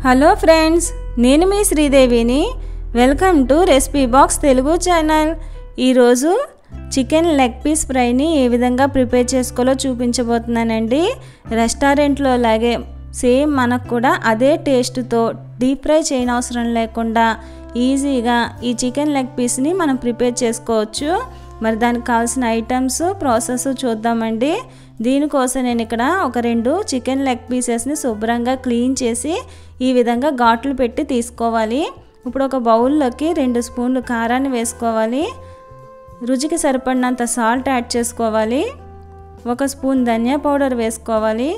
Hello friends, నేను మీ శ్రీదేవిని. Welcome to recipe box Telugu channel. ఈరోజు చికెన్ లెగ్ పీస్ ఫ్రైని ఏ విధంగా ప్రిపేర్ చేసుకోవాలో చూపించబోతున్నానండి. రెస్టారెంట్లో లాగే సేమ్ మనకు కూడా అదే టేస్ట్తో డీప్ ఫ్రై చేయనవసరం లేకుండా ఈజీగా ఈ చికెన్ లెగ్ పీస్ని మనం ప్రిపేర్ చేసుకోవచ్చు. మరి దానికి కావాల్సిన ఐటమ్స్ ప్రాసెస్ చూద్దామండి. దీనికోసం నేను ఇక్కడ ఒక 2 చికెన్ లెగ్ పీసెస్ని శుభ్రంగా క్లీన్ చేసి ఈ విధంగా ఘాట్లు పెట్టి తీసుకోవాలి. ఇప్పుడు ఒక బౌల్లోకి 2 స్పూన్లు కారాన్ని వేసుకోవాలి. రుచికి సరిపడినంత సాల్ట్ యాడ్ చేసుకోవాలి. 1 స్పూన్ ధనియా పౌడర్ వేసుకోవాలి.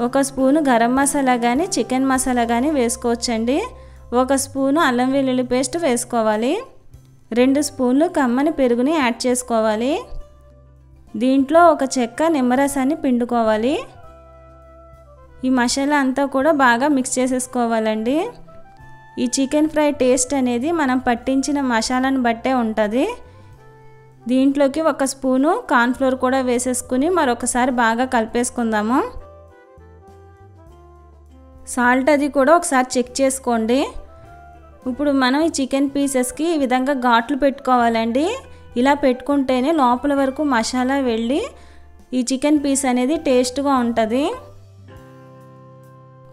1 స్పూను గరం మసాలా కానీ చికెన్ మసాలా కానీ వేసుకోవచ్చండి. 1 స్పూను అల్లం వెల్లుల్లి పేస్ట్ వేసుకోవాలి. 2 స్పూన్లు కమ్మని పెరుగుని యాడ్ చేసుకోవాలి. దీంట్లో ఒక చెక్క నిమ్మరసాన్ని పిండుకోవాలి. ఈ మసాలా అంతా కూడా బాగా మిక్స్ చేసేసుకోవాలండి. ఈ చికెన్ ఫ్రై టేస్ట్ అనేది మనం పట్టించిన మసాలాను బట్టే ఉంటుంది. దీంట్లోకి 1 స్పూను కార్న్ఫ్లోర్ కూడా వేసేసుకుని మరొకసారి బాగా కలిపేసుకుందాము. సాల్ట్ అది కూడా ఒకసారి చెక్ చేసుకోండి. ఇప్పుడు మనం ఈ చికెన్ పీసెస్కి ఈ విధంగా ఘాట్లు పెట్టుకోవాలండి. ఇలా పెట్టుకుంటేనే లోపల వరకు మసాలా వెళ్ళి ఈ చికెన్ పీస్ అనేది టేస్ట్గా ఉంటుంది.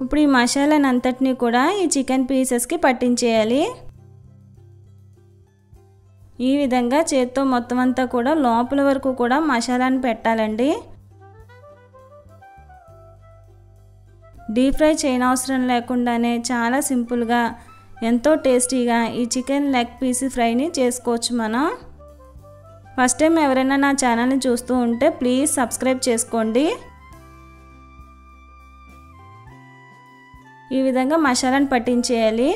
ఇప్పుడు ఈ మసాలాని అంతటినీ కూడా ఈ చికెన్ పీసెస్కి పట్టించేయాలి. ఈ విధంగా చేత్తో మొత్తం అంతా కూడా లోపల వరకు కూడా మసాలాని పెట్టాలండి. డీప్ ఫ్రై చేయనవసరం లేకుండానే చాలా సింపుల్గా ఎంతో టేస్టీగా ఈ చికెన్ లెగ్ పీస్ ఫ్రైని చేసుకోవచ్చు మనం. ఫస్ట్ టైం ఎవరైనా నా ఛానల్ని చూస్తూ ఉంటే ప్లీజ్ సబ్స్క్రైబ్ చేసుకోండి. ఈ విధంగా మసాలాను పట్టించేయాలి.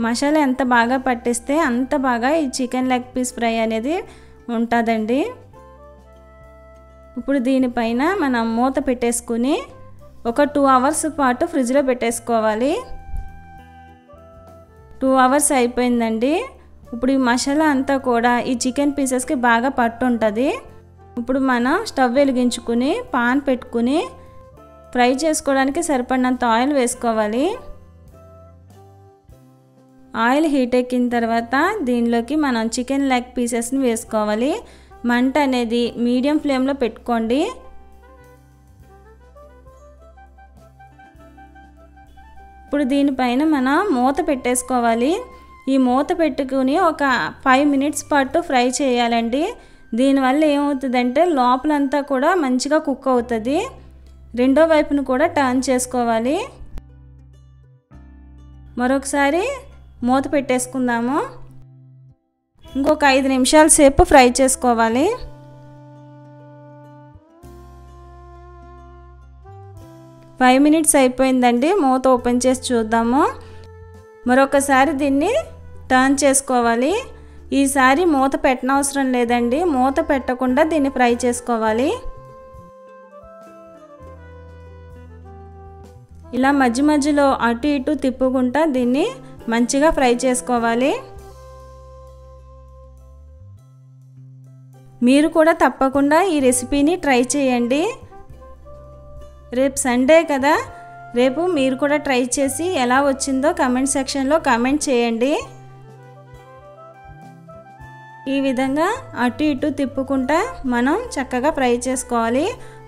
మసాలా ఎంత బాగా పట్టిస్తే అంత బాగా ఈ చికెన్ లెగ్ పీస్ ఫ్రై అనేది ఉంటుందండి. ఇప్పుడు దీనిపైన మనం మూత పెట్టేసుకుని ఒక 2 అవర్స్ పాటు ఫ్రిడ్జ్లో పెట్టేసుకోవాలి. 2 అవర్స్ అయిపోయిందండి. ఇప్పుడు ఈ మసాలా అంతా కూడా ఈ చికెన్ పీసెస్కి బాగా పట్టుంటుంది. ఇప్పుడు మనం స్టవ్ వెలిగించుకుని పాన్ పెట్టుకుని ఫ్రై చేసుకోవడానికి సరిపడినంత ఆయిల్ వేసుకోవాలి. ఆయిల్ హీట్ ఎక్కిన తర్వాత దీనిలోకి మనం చికెన్ లెగ్ పీసెస్ని వేసుకోవాలి. మంట అనేది మీడియం ఫ్లేమ్లో పెట్టుకోండి. ఇప్పుడు దీనిపైన మనం మూత పెట్టేసుకోవాలి. ఈ మూత పెట్టుకుని ఒక 5 మినిట్స్ పాటు ఫ్రై చేయాలండి. దీనివల్ల ఏమవుతుందంటే లోపలంతా కూడా మంచిగా కుక్ అవుతుంది. రెండో వైపును కూడా టర్న్ చేసుకోవాలి. మరొకసారి మూత పెట్టేసుకుందాము. ఇంకొక 5 నిమిషాల సేపు ఫ్రై చేసుకోవాలి. ఫైవ్ మినిట్స్ అయిపోయిందండి. మూత ఓపెన్ చేసి చూద్దాము. మరొకసారి దీన్ని టర్న్ చేసుకోవాలి. ఈసారి మూత పెట్టనవసరం లేదండి. మూత పెట్టకుండా దీన్ని ఫ్రై చేసుకోవాలి. ఇలా మధ్య మధ్యలో అటు ఇటు తిప్పుకుంటా దీన్ని మంచిగా ఫ్రై చేసుకోవాలి. మీరు కూడా తప్పకుండా ఈ రెసిపీని ట్రై చేయండి. రేపు సండే కదా, రేపు మీరు కూడా ట్రై చేసి ఎలా వచ్చిందో కామెంట్ సెక్షన్లో కామెంట్ చేయండి. ఈ విధంగా అటు ఇటు తిప్పుకుంటా మనం చక్కగా ఫ్రై చేసుకోవాలి.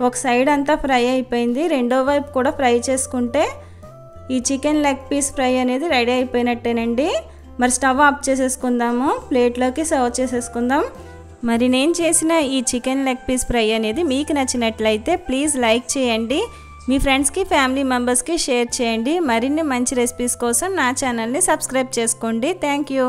ఒక సైడ్ అంతా ఫ్రై అయిపోయింది. రెండో వైపు కూడా ఫ్రై చేసుకుంటే ఈ చికెన్ లెగ్ పీస్ ఫ్రై అనేది రెడీ అయిపోయినట్టేనండి. మరి స్టవ్ ఆఫ్ చేసేసుకుందాము. ప్లేట్లోకి సర్వ్ చేసేసుకుందాం. మరి నేను చేసిన ఈ చికెన్ లెగ్ పీస్ ఫ్రై అనేది మీకు నచ్చినట్లయితే ప్లీజ్ లైక్ చేయండి. మీ ఫ్రెండ్స్కి ఫ్యామిలీ మెంబర్స్కి షేర్ చేయండి. మరిన్ని మంచి రెసిపీస్ కోసం నా ఛానల్ని సబ్స్క్రైబ్ చేసుకోండి. Thank you.